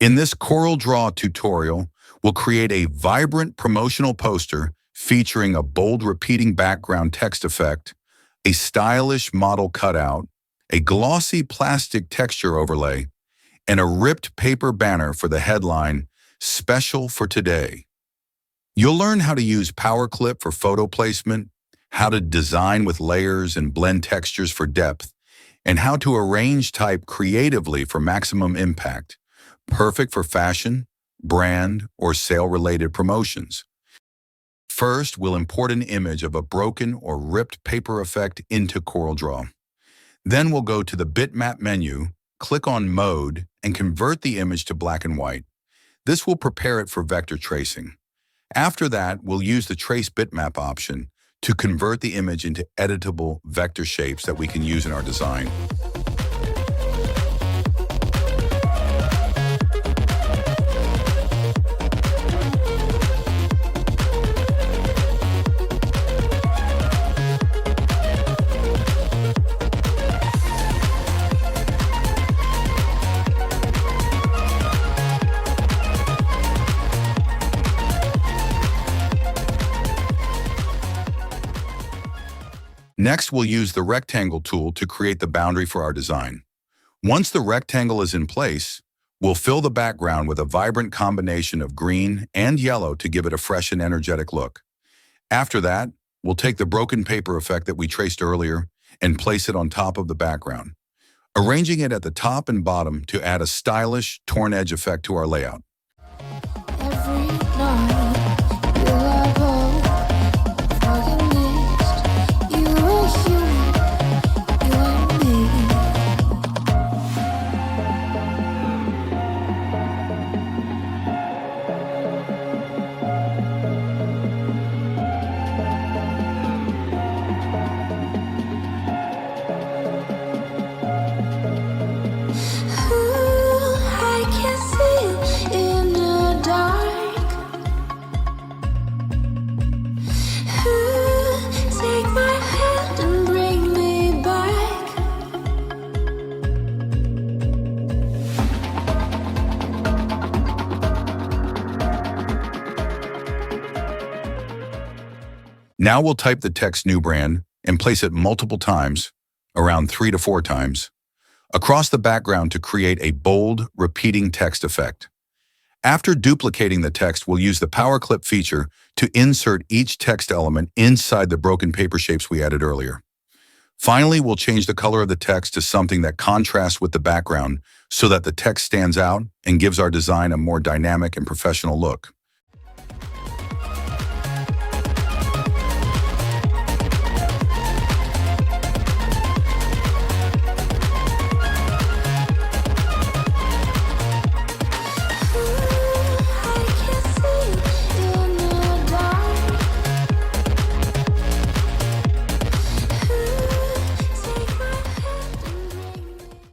In this CorelDRAW tutorial, we'll create a vibrant promotional poster featuring a bold repeating background text effect, a stylish model cutout, a glossy plastic texture overlay, and a ripped paper banner for the headline, "Special for Today." You'll learn how to use PowerClip for photo placement, how to design with layers and blend textures for depth, and how to arrange type creatively for maximum impact, perfect for fashion, brand, or sale-related promotions. First, we'll import an image of a broken or ripped paper effect into CorelDRAW. Then we'll go to the bitmap menu, click on Mode, and convert the image to black and white. This will prepare it for vector tracing. After that, we'll use the Trace Bitmap option to convert the image into editable vector shapes that we can use in our design. Next, we'll use the rectangle tool to create the boundary for our design. Once the rectangle is in place, we'll fill the background with a vibrant combination of green and yellow to give it a fresh and energetic look. After that, we'll take the broken paper effect that we traced earlier and place it on top of the background, arranging it at the top and bottom to add a stylish, torn edge effect to our layout. Now we'll type the text "New Brand" and place it multiple times, around 3 to 4 times, across the background to create a bold, repeating text effect. After duplicating the text, we'll use the PowerClip feature to insert each text element inside the broken paper shapes we added earlier. Finally, we'll change the color of the text to something that contrasts with the background so that the text stands out and gives our design a more dynamic and professional look.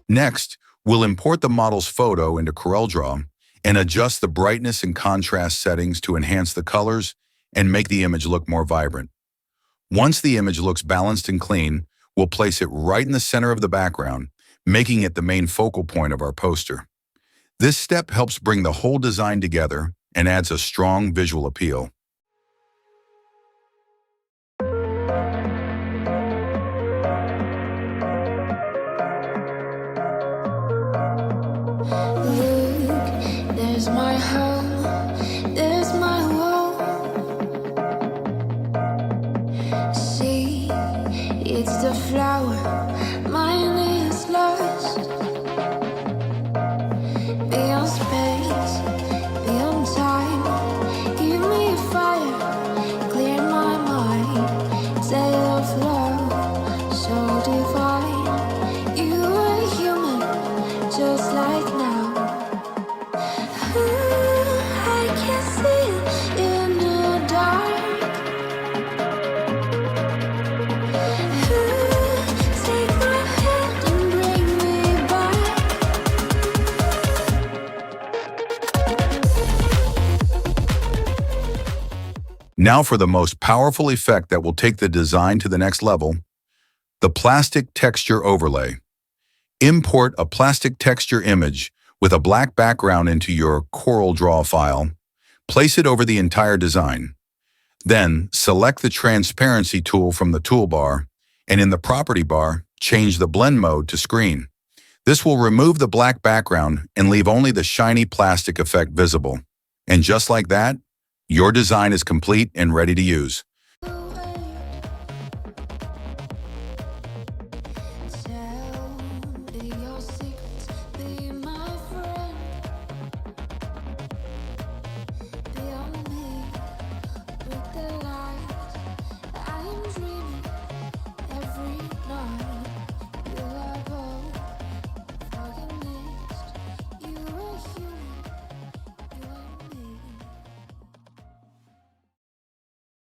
Next, we'll import the model's photo into CorelDRAW and adjust the brightness and contrast settings to enhance the colors and make the image look more vibrant. Once the image looks balanced and clean, we'll place it right in the center of the background, making it the main focal point of our poster. This step helps bring the whole design together and adds a strong visual appeal. There's my home, there's my wall. See, it's the flower, mine is lost. Beyond space, beyond time, give me a fire, clear my mind. Tale of love, so divine. You are human, just like now. Now for the most powerful effect that will take the design to the next level, the plastic texture overlay. Import a plastic texture image With a black background into your CorelDRAW file, place it over the entire design. Then, select the transparency tool from the toolbar, and in the property bar, change the blend mode to screen. This will remove the black background and leave only the shiny plastic effect visible. And just like that, your design is complete and ready to use.